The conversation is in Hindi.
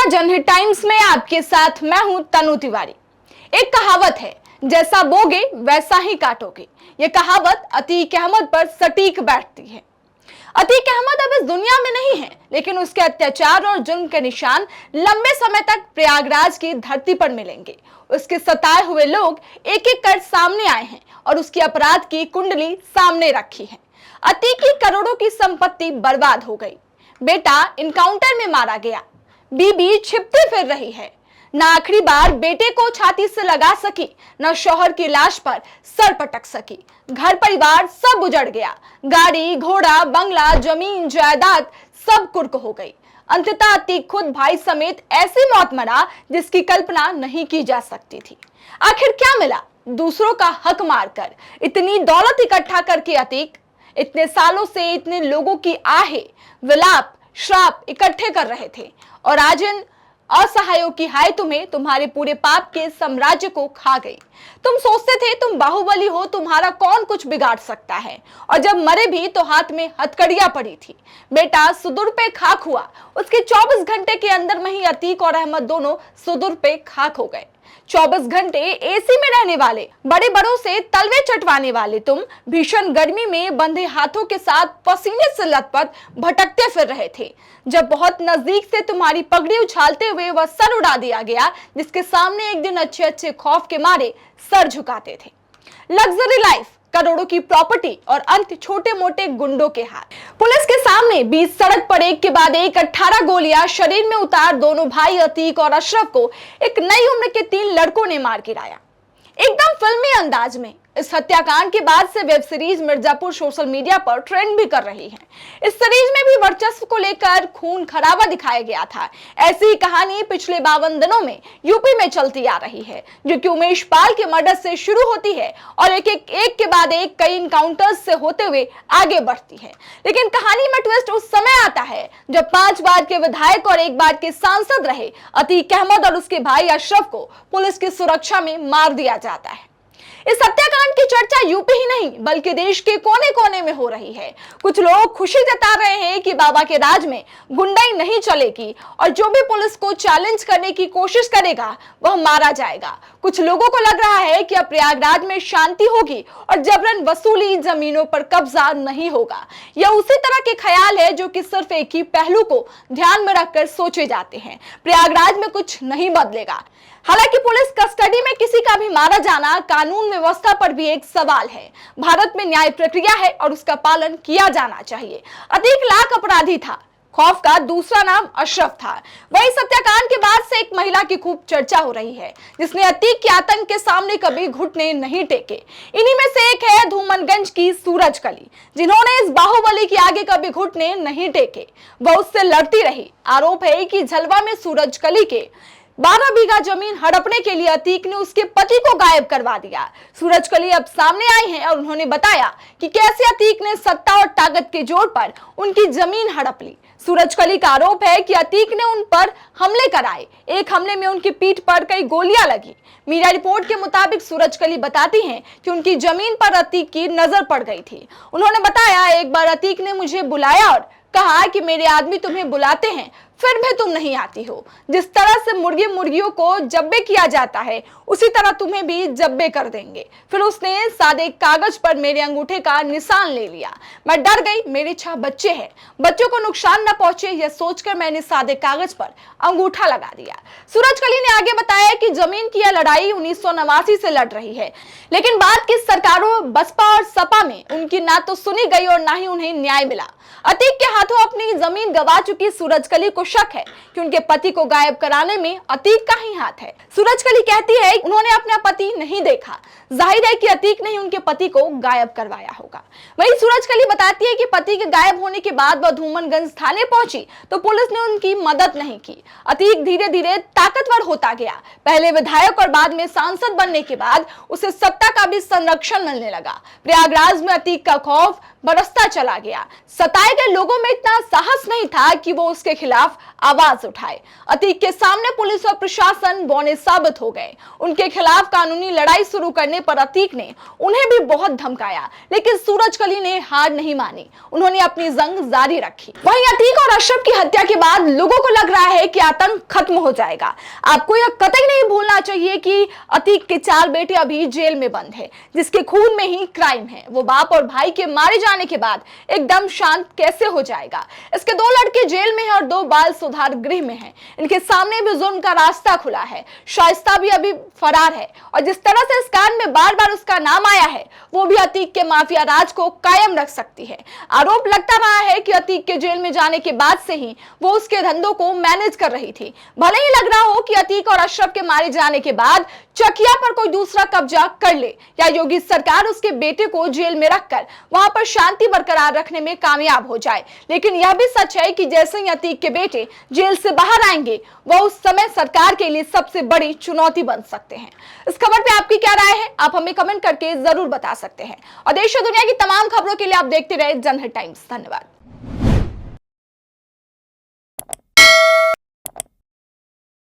नमस्कार, जनहित टाइम्स में आपके साथ मैं हूं तनु तिवारी। एक कहावत है, जैसा बोगे वैसा ही काटोगे। ये कहावत अतीक अहमद पर सटीक बैठती है। अतीक अहमद अब इस दुनिया में नहीं है, लेकिन उसके अत्याचार और जुल्म के निशान लंबे समय तक प्रयागराज की धरती पर मिलेंगे। उसके सताए हुए लोग एक एक कर सामने आए हैं और उसकी अपराध की कुंडली सामने रखी है। अतीक की करोड़ों की संपत्ति बर्बाद हो गई। बेटा इनकाउंटर में मारा गया। बीबी छिपते फिर रही है। न आखिरी बार बेटे को छाती से लगा सकी, न शौहर की लाश पर सर पटक सकी। घर परिवार सब उजड़ गया। गाड़ी, घोड़ा, बंगला, जमीन, जायदाद सब कुर्क हो गई। अंततः अतीक खुद भाई समेत ऐसी मौत मरा जिसकी कल्पना नहीं की जा सकती थी। आखिर क्या मिला? दूसरों का हक मारकर इतनी दौलत इकट्ठा करके अतीक इतने सालों से इतने लोगों की आहे, विलाप, श्राप इकट्ठे कर रहे थे, और आज इन असहायों की हाय तुम्हें तुम्हारे पूरे पाप के साम्राज्य को खा गई। तुम सोचते थे तुम बाहुबली हो, तुम्हारा कौन कुछ बिगाड़ सकता है, और जब मरे भी तो हाथ में हथकड़ियां पड़ी थी। बेटा सुदूर पे खाक हुआ। उसके 24 घंटे के अंदर में ही अतीक और अहमद दोनों सुदूर पे खाक हो गए। 24 घंटे एसी में रहने वाले, बड़े बड़ों से तलवे चटवाने वाले तुम भीषण गर्मी में बंधे हाथों के साथ पसीने से लथपथ भटकते फिर रहे थे, जब बहुत नजदीक से तुम्हारी पगड़ी उछालते हुए वह सर उड़ा दिया गया जिसके सामने एक दिन अच्छे अच्छे खौफ के मारे सर झुकाते थे। लग्जरी लाइफ, करोड़ों की प्रॉपर्टी और अंत छोटे मोटे गुंडों के हाथ। पुलिस के सामने बीच सड़क पर एक के बाद एक 18 गोलियां शरीर में उतार दोनों भाई अतीक और अशरफ को एक नई उम्र के 3 लड़कों ने मार गिराया, एकदम फिल्मी अंदाज में। इस हत्याकांड के बाद से web series Mirzapur social media पर ट्रेंड भी कर रही है। इस सीरीज में भी वर्चस्व को लेकर खून खराबा दिखाया गया था। ऐसी ही कहानी पिछले 52 दिनों में यूपी में चलती आ रही है, जो कि उमेश पाल के मर्डर से शुरू होती है और एक के बाद एक कई इनकाउंटर्स से होते हुए आगे बढ़ती है। लेकिन कहानी में ट्विस्ट उस समय आता है जब 5 बार के विधायक और 1 बार के सांसद रहे अतीक अहमद और उसके भाई अशरफ को पुलिस की सुरक्षा में मार दिया जाता है। इस हत्याकांड की चर्चा यूपी ही नहीं बल्कि देश के कोने कोने में हो रही है। कुछ लोग खुशी जता रहे हैं कि बाबा के राज में गुंडाई नहीं चलेगी और जो भी पुलिस को चैलेंज करने की कोशिश करेगा वह मारा जाएगा। कुछ लोगों को लग रहा है कि अब प्रयागराज में शांति होगी और जबरन वसूली, जमीनों पर कब्जा नहीं होगा। यह उसी तरह के ख्याल है जो कि सिर्फ एक ही पहलू को ध्यान में रखकर सोचे जाते हैं। प्रयागराज में कुछ नहीं बदलेगा। हालांकि पुलिस कस्टडी में किसी का भी मारा जाना कानून व्यवस्था पर भी एक सवाल है। भारत में न्याय प्रक्रिया है और उसका पालन किया जाना चाहिए। अतीक लाख अपराधी था, खौफ का दूसरा नाम अशरफ था। वही सत्याकांड के बाद से एक महिला की खूब चर्चा हो रही है जिसने अतीक के आतंक के सामने कभी घुटने नहीं टेके। इन्हीं में से एक है धूमनगंज की सूरजकली, जिन्होंने इस बाहुबली के आगे कभी घुटने नहीं टेके। वह उससे लड़ती रही। आरोप है कि झलवा में सूरजकली के 12 बीघा जमीन हड़पने के लिए अतीक ने उसके पति को गायब करवा दिया। सूरजकली अब सामने आई हैं और उन्होंने बताया कि कैसे अतीक ने सत्ता और ताकत के जोर पर उनकी जमीन हड़प ली। सूरजकली का आरोप है कि अतीक ने उन पर हमले कराए। एक हमले में उनकी पीठ पर कई गोलियां लगी। मीडिया रिपोर्ट के मुताबिक सूरजकली बताती हैं कि उनकी जमीन पर अतीक की नजर पड़ गई थी। उन्होंने बताया, एक बार अतीक ने मुझे बुलाया और कहा कि मेरे आदमी तुम्हें बुलाते हैं, फिर भी तुम नहीं आती हो। जिस तरह से मुर्गियों को जब्बे किया जाता है उसी तरह तुम्हें भी जब्बे कर देंगे। फिर उसने सादे कागज पर मेरे अंगूठे का निशान ले लिया। मैं डर गई, मेरे 6 बच्चे हैं, बच्चों को नुकसान न पहुंचे यह सोचकर मैंने सादे कागज पर अंगूठा लगा दिया। सूरजकली ने आगे बताया कि जमीन की यह लड़ाई 1989 से लड़ रही है, लेकिन बाद की सरकारों बसपा और सपा में उनकी ना तो सुनी गई और ना ही उन्हें न्याय मिला। अतीक के हाथों अपनी जमीन गंवा चुकी सूरजकली को शक है कि उनके पति को गायब कराने में अतीक का ही हाथ है। सूरजकली कहती है उन्होंने अपना पति नहीं देखा, जाहिर है कि अतीक ने ही उनके पति को गायब करवाया होगा। वहीं सूरजकली बताती है कि पति के गायब होने के बाद वह धूमनगंज थाने पहुंची तो पुलिस ने उनकी मदद नहीं की। अतीक धीरे धीरे ताकतवर होता गया। पहले विधायक और बाद में सांसद बनने के बाद उसे सत्ता का भी संरक्षण मिलने लगा। प्रयागराज में अतीक का खौफ बरसता चला गया। बताए गए लोगों में इतना साहस नहीं था कि वो उसके खिलाफ आवाज उठाए। अतीक के सामने पुलिस और प्रशासन बौने साबित हो गए। उनके खिलाफ कानूनी लड़ाई शुरू करने पर अतीक ने उन्हें भी बहुत धमकाया, लेकिन सूरजकली ने हार नहीं मानी। उन्होंने अपनी जंग जारी रखी। वहीं अतीक और अशरफ की हत्या के बाद लोगों को लग रहा है कि आतंक खत्म हो जाएगा। आपको यह कतई नहीं भूलना चाहिए कि अतीक के 4 बेटे अभी जेल में बंद है, जिसके खून में ही क्राइम है। वो बाप और भाई के मारे जाने के बाद एकदम शांत कैसे हो जाएगा? इसके 2 लड़के जेल में हैं और 2 बाल सुधार गृह में हैं। इनके सामने भी जुल्म का रास्ता खुला है। शाइस्ता भी अभी फरार है और जिस तरह से इस कांड में बार बार उसका नाम आया है, वो भी अतीक के माफिया राज को कायम रख सकती है। आरोप लगता रहा है कि अतीक के जेल में जाने के बाद से ही वो उसके धंधों को मैनेज कर रही थी। भले ही लग रहा हो कि अतीक और अशरफ के मारे जाने के बाद चकिया पर कोई दूसरा कब्जा कर ले या योगी सरकार उसके बेटे को जेल में रखकर वहां पर शांति बरकरार रखने में कामयाब हो जाए, लेकिन यह भी सच है कि जैसे ही अतीक के बेटे जेल से बाहर आएंगे, वह उस समय सरकार के लिए सबसे बड़ी चुनौती बन सकते हैं। इस खबर पे आपकी क्या राय है? आप हमें कमेंट करके जरूर बता सकते हैं। और देश और दुनिया की तमाम खबरों के लिए आप देखते रहे जनहित टाइम्स। धन्यवाद।